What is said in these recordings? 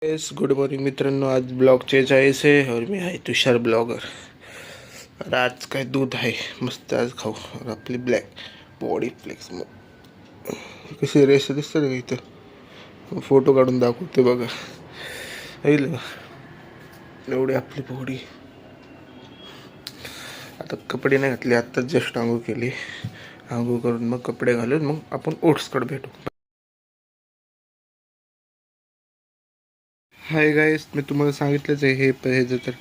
Good morning मित्रांनो, आज blog change आहे और मी आहे तुषार ब्लॉगर। और आज काय दूध आहे मस्त, आज खाऊ और आपली ब्लॅक बॉडी फ्लेक्स कशी रेस दिसतं का इथं, फोटो काढून दाखवते बघा। एवढी आपली बॉडी। आता कपडे नाही घातले, आत्ताच जस्ट आंघोळ केली। आंघोळ करून मग कपडे घालून मग आपण ओट्सकडे भेटू। हाय गाईस, मी तुम्हाला सांगितलंच आहे हे पाहिजे तर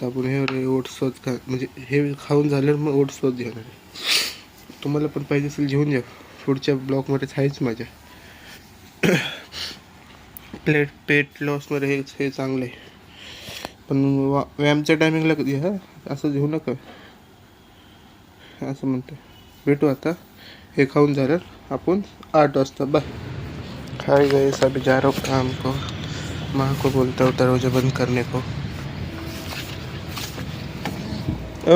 आपण हे ओट्सच म्हणजे हे खाऊन झाल्यावर मग ओट्सच घेणार आहे। तुम्हाला पण पाहिजे असेल घेऊन जा, पुढच्या ब्लॉगमध्येच आहेच माझ्या। पेट लॉसमध्ये हे चांगलं आहे, पण व्यायामच्या टायमिंगला कधी असं घेऊ नका असं म्हणतो। भेटू आता हे खाऊन झाल्यावर आपण 8 वाजता। बाय। हाय गाइस, अभी जा रहा हूँ काम को। माँ को बोलता हूँ दरवाजा बंद करने को।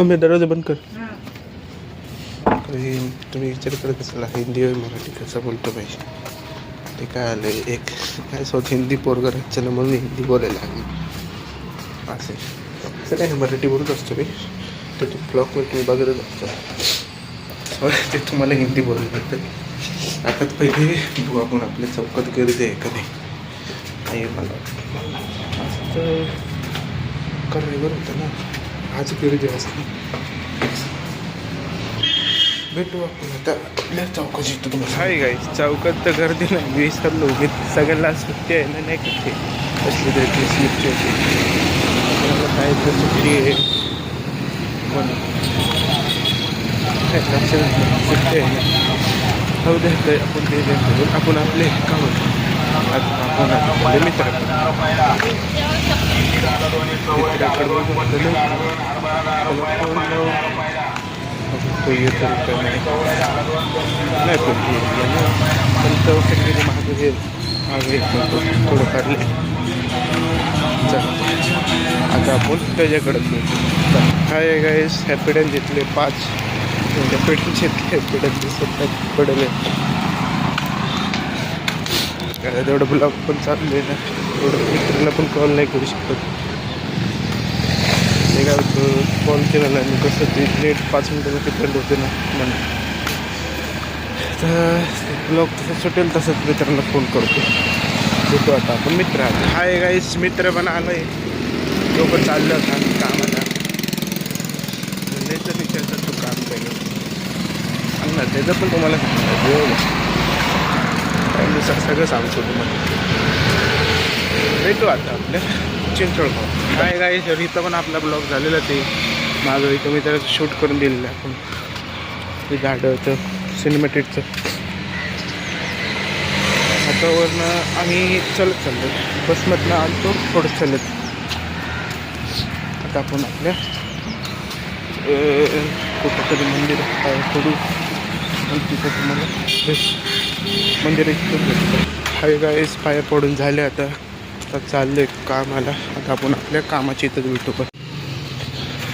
मैं दरवाजा बंद कर। तुम्ही विचार करत असाल हिंदी और मराठी कसं बोलतो पाहिजे, ते काय आलं एक काय स्वतः हिंदी पोरगा राहायचं ना म्हणून हिंदी बोलायला लागली असे। असं काय मराठी बोलत असतो मी, तर ते ब्लॉगमध्ये तुम्ही बघतच असतो, ते तुम्हाला हिंदी बोलायला लागतं। आता पहिले बघू आपण आपल्या चौकात गर्दी आहे का नाही मला असं करायवर होतं ना, आज गर्दी असते। भेटू आपण आता आपल्या चौकाशी तुम्हाला। हाय गाईस, चौकात तर गर्दी नाही, मी विसरलो मी सगळ्यांना सुट्टी आहे ना, नाही करते कसली तरी स्लिपची होती काय तर सुट्टी आहे म्हणून सुट्टी आहे ना। हो दे आपण ते करून आपण आपले काम आपण आपले मित्राकडे तो येतो नाही पण चौकट महाग हे मागे थोडं काढले। आता आपण त्याच्याकडे काय गाईस, हॅपीडन घेतले 5 हॅपीडन घेतले, हॅपीडन दिसत पडले काय तेवढं ब्लॉग पण चालू आहे ना, एवढं मित्राला पण कॉल नाही करू शकत। ते काय होतं कॉल केला नाही कसं ते नेट 5 मिनिटामध्ये बंद होते ना म्हणून, तर ब्लॉग तसं सुटेल तसंच मित्रांना फोन करतो। भेटू आता आपण मित्र आलो। हाय गाईस, मित्र पण आलो आहे, तो पण चाललं होता कामाला। त्याचं विचारतं तो काम केलं सांग ना, त्याचं पण तुम्हाला सगळं सांगतो तुम्हाला। भेटू आता आपल्या चिंचवडगाव। काय गाईस, इथं पण आपला ब्लॉग झालेला, ते माझं इथं मी त्याला शूट करून दिलेलं आहे आपण, ते झाडं सिनेमॅटिकचं। आता वरनं आम्ही चालत चाललो, बसमधनं आलतो थोडं चालत। आता आपण आपल्या कुठं तरी मंदिर थोडं तिथं तुम्हाला मंदिर हाय गाईस, पाया पडून झाले आता चाललं आहे कामाला। आता आपण आपल्या कामाची इथंच भेटू। पण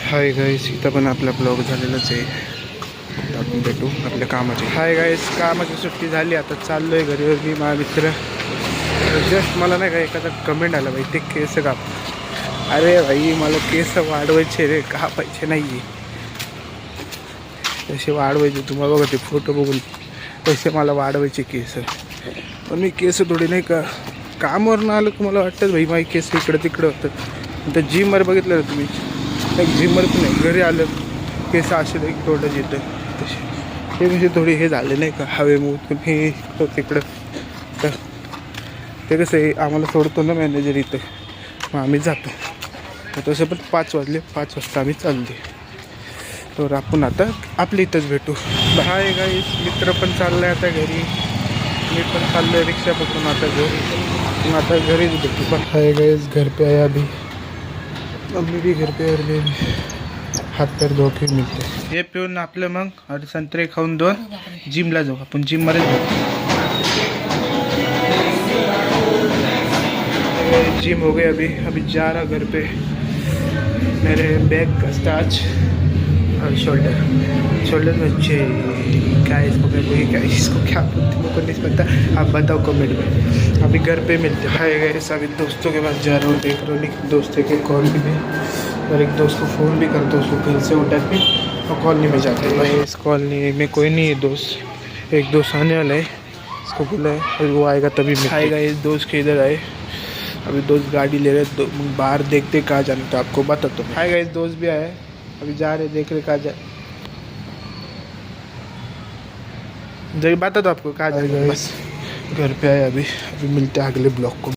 हाय गाईस, इथं पण आपला ब्लॉग झालेलाच आहे, आपण भेटू आपल्या कामाची। हाय गाईस, कामाची सुट्टी झाली, आता चाललो आहे घरी। मी माझा मित्र जस्ट मला नाही का एखादा कमेंट आला, भाई ते केस काप। अरे भाई, मला केस वाढवायचे रे, कापायचे नाही तसे वाढवायचे। तुम्हाला बघा ते फोटो बघून तसे मला वाढवायचे केस, पण मी केस थोडी नाही का कामावरनं आलं की मला वाटतं भाई माझी केस इकडं तिकडं होतं। तर जिमवर बघितलं ना तुम्ही, एक जिमवर पण नाही, घरी आलं केस असे एक तोडच येतं तसे, हे म्हणजे थोडी हे झाले नाही का हवेमुळे हे तिकडं। तर ते कसं आहे, आम्हाला सोडतो ना मॅनेजर इथं, मग आम्ही जातो। तर तसं पण 5 वाजले, 5 वाजता आम्ही चालले, तर आपण आता आपल्या इथंच भेटू। हाय गाईस, मित्र पण चाललं आहे आता घरी, मी पण चाललो आहे रिक्षा पकडून आता घरी, मग आता घरीच भेटू। पण हाय गाईस, घर पे आया अभी, मम्मी भी घर पे आ, हात पैर धो के मिळते। हे पिऊन आपलं मग और संतरे खाऊन 2 जिमला जाऊ आपण, जिममध्येच भेटू। जिम हो गया, अभी जा रहा घर पे। मेरे बैग का स्टार्च और शोल्डर में अच्छे। क्या है इसको, मेरे को क्या इसको क्या बोलते मेरे को नहीं पता, आप बताओ कमेंट में। अभी घर पे मिलते हैं। हाय गाइस, अभी दोस्तों के पास जा रहा हूँ, देख रहा हूँ लेकिन दोस्त के कॉल भी नहीं, और एक दोस्त को फ़ोन भी करता हूँ, उसको घर से उठा के और कॉलोनी में जाते हैं। भाई इस कॉलोनी में कोई नहीं है दोस्त, एक दोस्त आने वाला है, इसको बोला है और वो आएगा तभी मिलते। हाय गाइस, दोस्त के इधर आए, अभी दोस्त गाड़ी ले रहे, बाहर देखते कहाँ जाना था आपको बता। तो हाय गाइस, दोस्त भी आए, अभी जा रहे देख रहे कहाँ जा जब बता तो आपको कहाँ जाएगा। बस घर पे आए, अभी मिलते हैं अगले ब्लॉग को।